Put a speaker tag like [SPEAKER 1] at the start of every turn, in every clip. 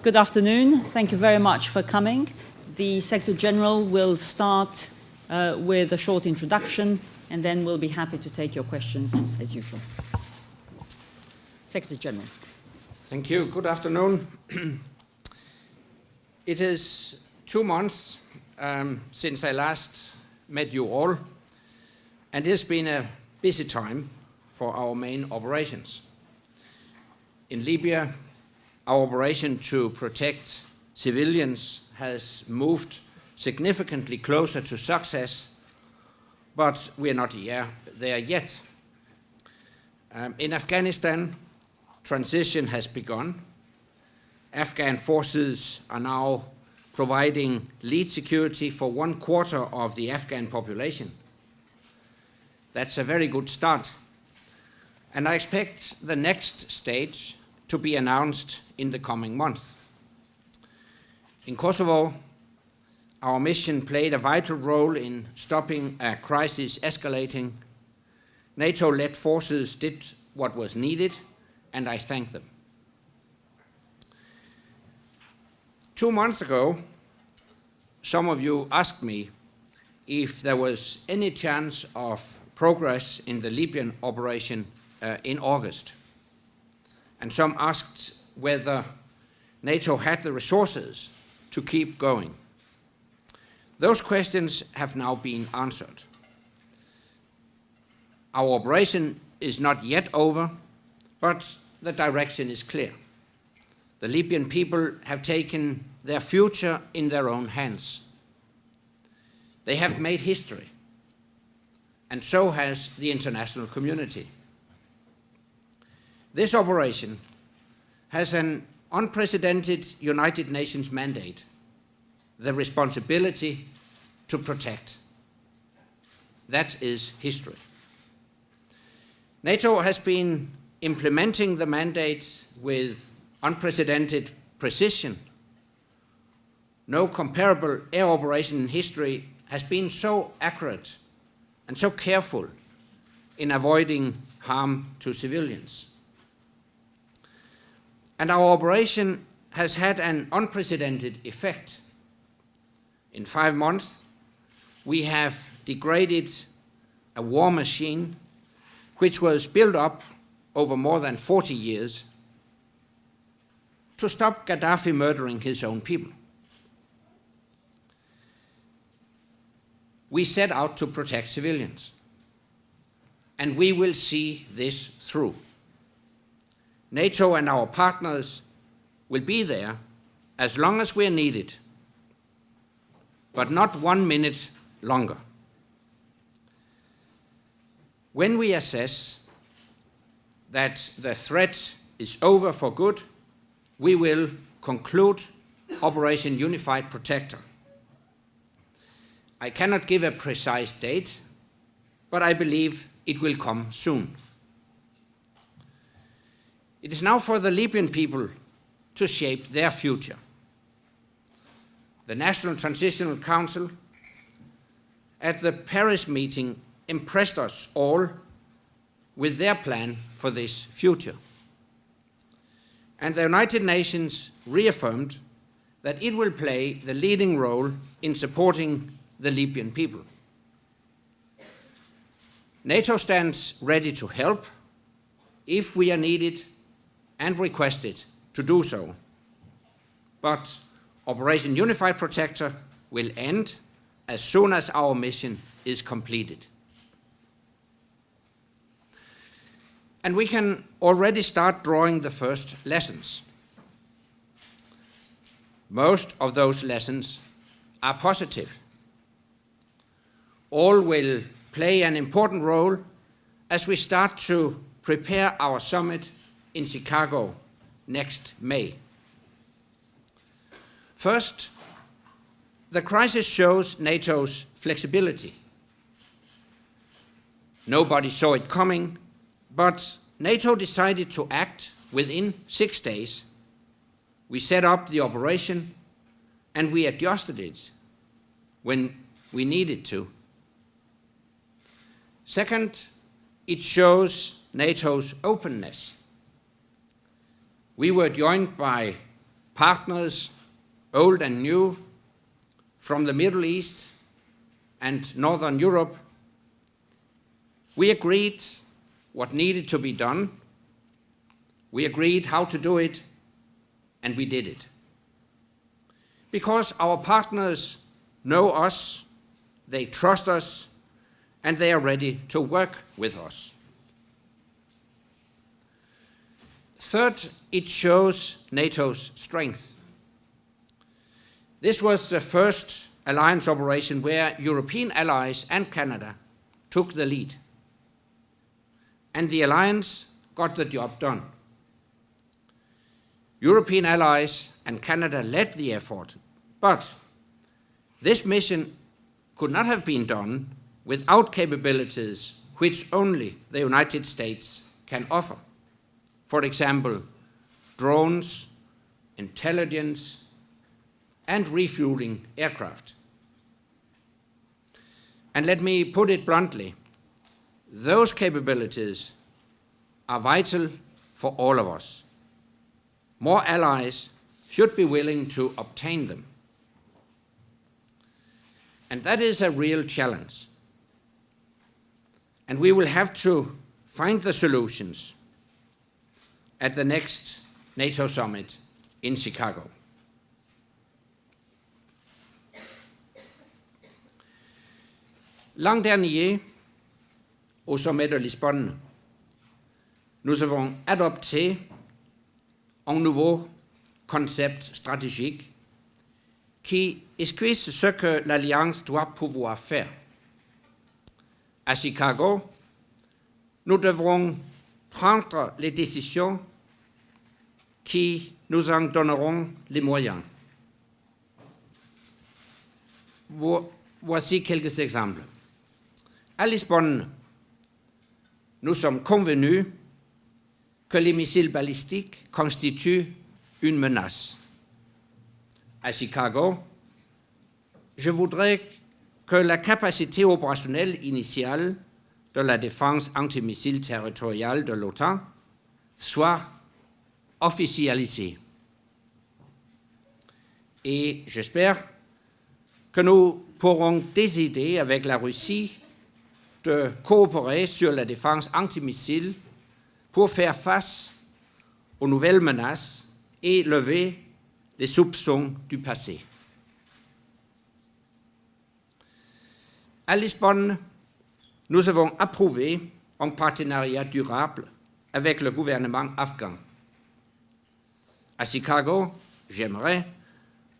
[SPEAKER 1] Good afternoon. Thank you very much for coming. The Secretary General will start with a short introduction, and then we'll be happy to take your questions as usual. Secretary General.
[SPEAKER 2] Thank you. Good afternoon. It is 2 months since I last met you all, and it has been a busy time for our main operations. In Libya, our operation to protect civilians has moved significantly closer to success, but we are not there yet. In Afghanistan, transition has begun. Afghan forces are now providing lead security for 1/4 of the Afghan population. That's a very good start. And I expect the next stage to be announced in the coming month. In Kosovo, our mission played a vital role in stopping a crisis escalating. NATO-led forces did what was needed, and I thank them. 2 months ago, some of you asked me if there was any chance of progress in the Libyan operation in August. And some asked whether NATO had the resources to keep going. Those questions have now been answered. Our operation is not yet over, but the direction is clear. The Libyan people have taken their future in their own hands. They have made history, and so has the international community. This operation has an unprecedented United Nations mandate, the responsibility to protect. That is history. NATO has been implementing the mandate with unprecedented precision. No comparable air operation in history has been so accurate and so careful in avoiding harm to civilians. And our operation has had an unprecedented effect. In 5 months, we have degraded a war machine which was built up over more than 40 years to stop Gaddafi murdering his own people. We set out to protect civilians, and we will see this through. NATO and our partners will be there as long as we are needed, but not 1 minute longer. When we assess that the threat is over for good, we will conclude Operation Unified Protector. I cannot give a precise date, but I believe it will come soon. It is now for the Libyan people to shape their future. The National Transitional Council at the Paris meeting impressed us all with their plan for this future. And the United Nations reaffirmed that it will play the leading role in supporting the Libyan people. NATO stands ready to help if we are needed and requested to do so. But Operation Unified Protector will end as soon as our mission is completed. And we can already start drawing the first lessons. Most of those lessons are positive. All will play an important role as we start to prepare our summit in Chicago next May. First, the crisis shows NATO's flexibility. Nobody saw it coming, but NATO decided to act within 6 days. We set up the operation and we adjusted it when we needed to. Second, it shows NATO's openness. We were joined by partners, old and new, from the Middle East and Northern Europe, we agreed what needed to be done, we agreed how to do it, and we did it. Because our partners know us, they trust us, and they are ready to work with us. Third, it shows NATO's strength. This was the first alliance operation where European allies and Canada took the lead. And the alliance got the job done. European allies and Canada led the effort, but this mission could not have been done without capabilities which only the United States can offer. For example, drones, intelligence, and refueling aircraft. And let me put it bluntly, those capabilities are vital for all of us. More allies should be willing to obtain them. And that is a real challenge. And we will have to find the solutions at the next NATO summit in Chicago. L'an dernier, au sommet de Lisbonne, nous avons adopté un nouveau concept stratégique qui esquisse ce que l'Alliance doit pouvoir faire. À Chicago, nous devrons prendre les décisions qui nous en donneront les moyens. Voici quelques exemples. À Lisbonne, nous sommes convenus que les missiles balistiques constituent une menace. À Chicago, je voudrais que la capacité opérationnelle initiale de la défense antimissile territoriale de l'OTAN soit officialisée. Et j'espère que nous pourrons décider avec la Russie de coopérer sur la défense antimissile pour faire face aux nouvelles menaces et lever les soupçons du passé. À Lisbonne, nous avons approuvé un partenariat durable avec le gouvernement afghan. À Chicago, j'aimerais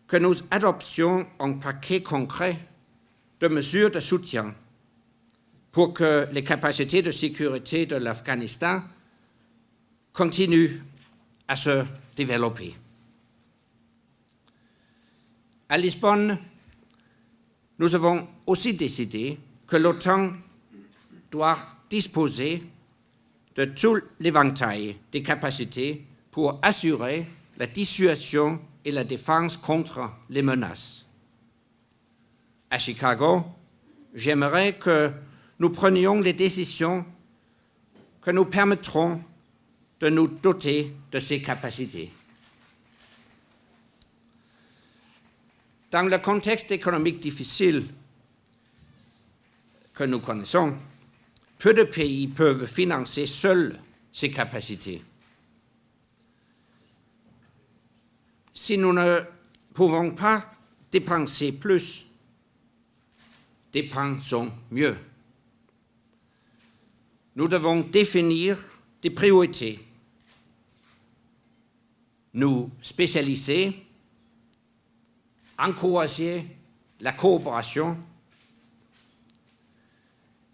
[SPEAKER 2] que nous adoptions un paquet concret de mesures de soutien pour que les capacités de sécurité de l'Afghanistan continuent à se développer. À Lisbonne, nous avons aussi décidé que l'OTAN doit disposer de tout l'éventail des capacités pour assurer la dissuasion et la défense contre les menaces. À Chicago, j'aimerais que nous prenions les décisions que nous permettront de nous doter de ces capacités. Dans le contexte économique difficile que nous connaissons, peu de pays peuvent financer seuls ces capacités. Si nous ne pouvons pas dépenser plus, dépensons mieux. Nous devons définir des priorités, nous spécialiser, encourager la coopération.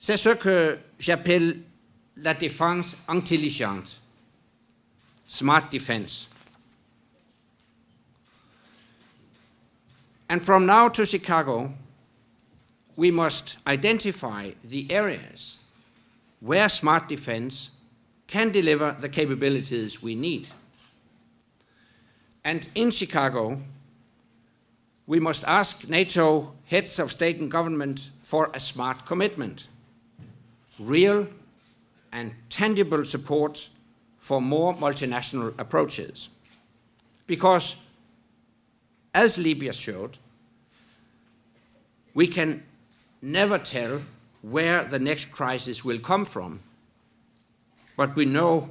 [SPEAKER 2] C'est ce que j'appelle la défense intelligente, smart defense. And from now to Chicago, we must identify the areas where smart defense can deliver the capabilities we need. And in Chicago, we must ask NATO heads of state and government for a smart commitment, real and tangible support for more multinational approaches. Because as Libya showed, we can never tell where the next crisis will come from, but we know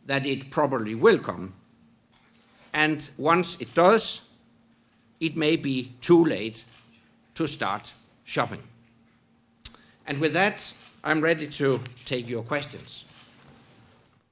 [SPEAKER 2] that it probably will come. And once it does, it may be too late to start shopping. And with that, I'm ready to take your questions.